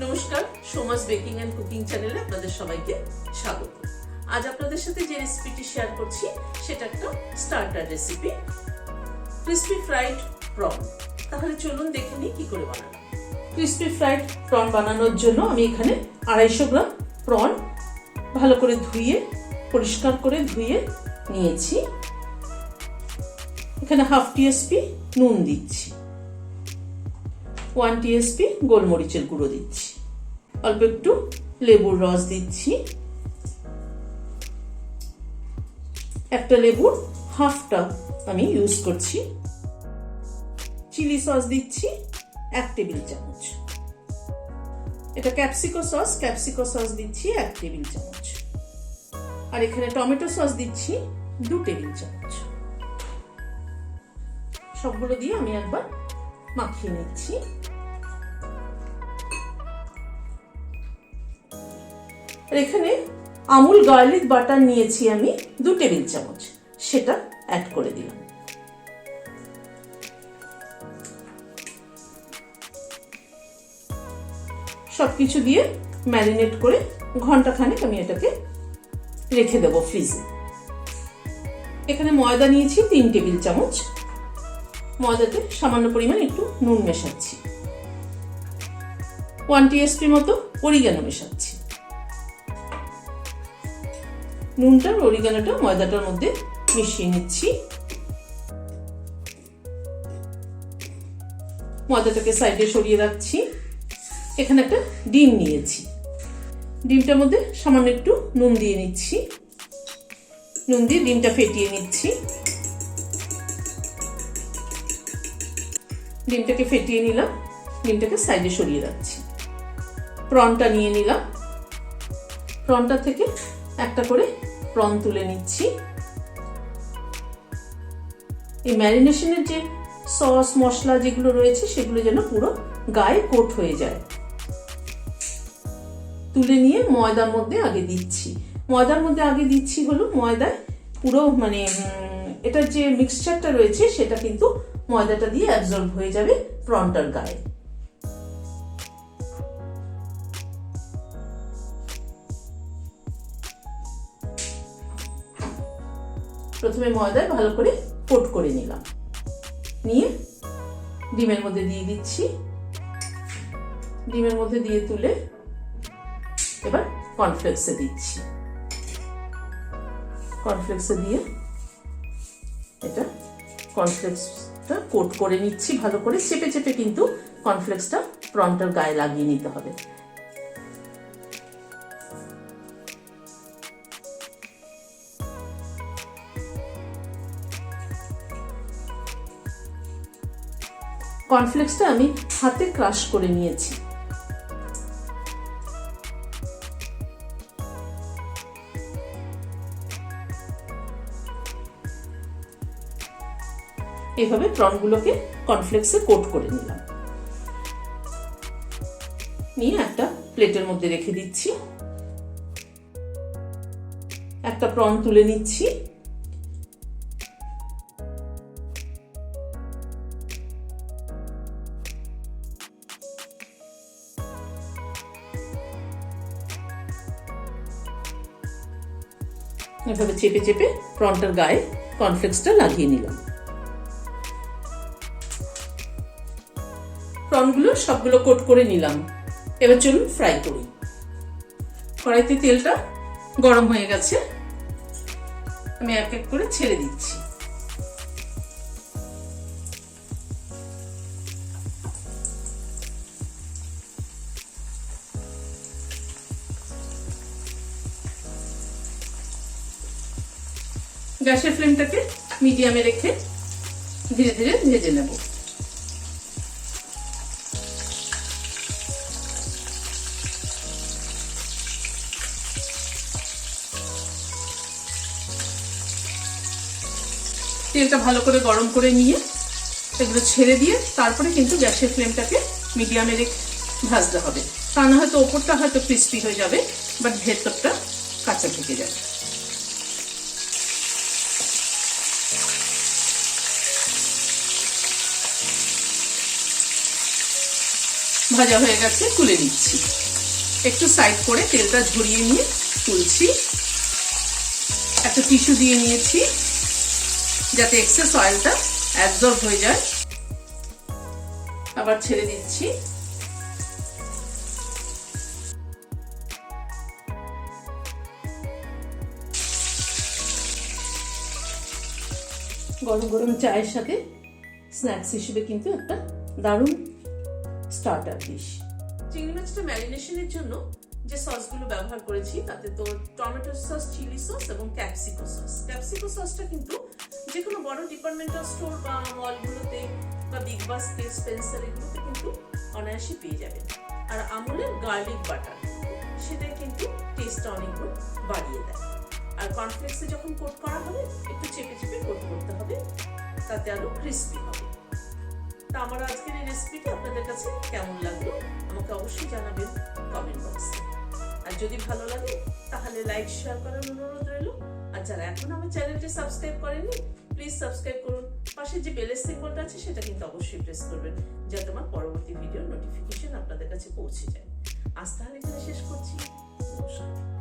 নমস্কার, Soma's baking and cooking চ্যানেলে আপনাদের সবাইকে স্বাগত। আজ আপনাদের সাথে যে রেসিপিটি শেয়ার করছি সেটা একটা starter recipe, crispy fried prawn. তাহলে চলুন দেখে নিই কি করে বানানো। ক্রিসপি ফ্রাইড প্রন বানানোর জন্য আমি এখানে 250 গ্রাম প্রন ভালো করে ধুয়ে পরিষ্কার করে ধুয়ে নিয়েছি। এখানে হাফ টিএসপি নুন দিচ্ছি, 1 টিএসপি গোলমরিচের গুঁড়ো দিচ্ছি, অল্প একটু লেবুর রস দিচ্ছি, একটা লেবুর হাফটা আমি ইউজ করছি, চিলি সস দিচ্ছি 1 টেবিল চামচ, এটা ক্যাপসিকো সস দিচ্ছি 1 টেবিল চামচ, আর এখানে টমেটো সস দিচ্ছি 2 টেবিল চামচ। সবগুলো দিয়ে আমি একবার মাখিয়ে নিচ্ছি। আর এখানে আমুল গার্লিক বাটার নিয়েছি আমি 2 টেবিল চামচ, সেটা অ্যাড করে দিলাম। সবকিছু দিয়ে ম্যারিনেট করে ঘন্টাখানেক আমি এটাকে রেখে দেবো ফ্রিজে। এখানে ময়দা নিয়েছি 3 টেবিল চামচ, ময়দাতে সামান্য পরিমাণ একটু নুন মেশাচ্ছি, 1 টিএসপি মতো অরিগানো মেশাচ্ছি। নুনটা অরিগানোটা ময়দাটার মধ্যে মিশিয়ে নিচ্ছি। ময়দাটাকে সাইডে সরিয়ে রাখছি। এখানে একটা ডিম নিয়েছি, ডিমটার মধ্যে সামান্য একটু নুন দিয়ে নিচ্ছি, নুন দিয়ে ডিমটা ফেটিয়ে নিচ্ছি। ডিমটাকে ফেটিয়ে নিলাম, ডিমটাকে সাইডে সরিয়ে রাখছি। প্রনটা নিয়ে নিলাম, প্রনটা থেকে একটা করে প্রন তুলে নিচ্ছি। এই ম্যারিনেশনের যে সস মশলা যেগুলো রয়েছে সেগুলো যেন পুরো গায়ে কোট হয়ে যায়। তুলে নিয়ে ময়দার মধ্যে আগে দিচ্ছি। ময়দার মধ্যে আগে দিচ্ছি হলো ময়দায় পুরো এটার যে মিক্সচারটা রয়েছে সেটা কিন্তু ময়দাটা দিয়ে অ্যাবজর্ব হয়ে যাবে প্রনটার গায়ে। প্রথমে ময়দায় ভালো করে কোট করে নিলাম, নিয়ে ডিমের মধ্যে দিয়ে দিচ্ছি। ডিমের মধ্যে দিয়ে তুলে এবার কর্নফ্লেক্সে দিচ্ছি। কর্নফ্লেক্সে দিয়ে এটা কর্নফ্লেক্সটা কোট করে নিচ্ছি ভালো করে। চেপে চেপে কিন্তু কর্নফ্লেক্সটা প্রনটার গায়ে লাগিয়ে নিতে হবে। কর্নফ্লেক্সটা আমি হাতে ক্রাশ করে নিয়েছি। এভাবে প্রনগুলোকে কর্নফ্লেক্সে কোট করে নিলাম, নিয়ে একটা প্লেটের মধ্যে রেখে দিচ্ছি। একটা প্রন তুলে নিচ্ছি। এভাবে চেপে চেপে প্রনটার গায়ে কর্নফ্লেক্সটা লাগিয়ে নিলাম। প্রনগুলো সবগুলো কোট করে নিলাম। এবার চলুন ফ্রাই করি। কড়াইতে তেলটা গরম হয়ে গেছে, আমি এক এক করে ছেড়ে দিচ্ছি। গ্যাসের ফ্লেমটাকে মিডিয়ামে রেখে ধীরে ধীরে ভেজে নেব। তেলটা ভালো করে গরম করে নিয়ে এগুলো ছেড়ে দিয়ে তারপরে কিন্তু গ্যাসের ফ্লেমটাকে মিডিয়ামে রেখে ভাজতে হবে। তা না হয়তো ওপরটা হয়তো ক্রিস্পি হয়ে যাবে, বাট ভেতরটা কাঁচা থেকে যাবে। ভাজা হয়ে গেছে, তুলে নিচ্ছি। একটু সাইড করে তেলটা ঝরিয়ে নিয়ে তুলছি। একটা টিস্যু দিয়ে নিয়েছি যাতে এক্সেস অয়েলটা অ্যাবজর্ব হয়ে যায়। আবার ছেড়ে দিচ্ছি। গরম গরম চায়ের সাথে স্ন্যাক্স হিসেবে কিন্তু একটা দারুণ স্টার্টার ডিশ। চিংড়ি মাছটা ম্যারিনেশনের জন্য যে সসগুলো ব্যবহার করেছি তাতে তো টমেটো সস, চিলি সস এবং ক্যাপসিকো সস। ক্যাপসিকো সসটা কিন্তু যে কোনো বড় ডিপার্টমেন্টাল স্টোর বা মলগুলোতে বা বিগ বাস্কেট, স্পেন্সার এগুলোতে কিন্তু অনায়াসে পেয়ে যাবেন। আর আমুলের গার্লিক বাটার সেটাই কিন্তু টেস্টটা অনেক গুণ বাড়িয়ে দেয়। আর কর্নফ্লেক্সে যখন কোট করা হবে একটু চেপে চেপে কোট করতে হবে, তাতে আরো ক্রিস্পি হবে। তা আমার আজকের এই রেসিপিটা আপনাদের কাছে কেমন লাগলো আমাকে অবশ্যই জানাবেন কমেন্ট বক্সে। আর যদি ভালো লাগে তাহলে লাইক শেয়ার করার অনুরোধ রইল। আর যারা এখন আমার চ্যানেলটি সাবস্ক্রাইব করেননি প্লিজ সাবস্ক্রাইব করুন। পাশে যে বেলের সিম্বলটা আছে সেটা কিন্তু অবশ্যই প্রেস করবেন যাতে আমার পরবর্তী ভিডিওর নোটিফিকেশন আপনাদের কাছে পৌঁছে যায়। আজ তাহলে এখানে শেষ করছি। নমস্কার।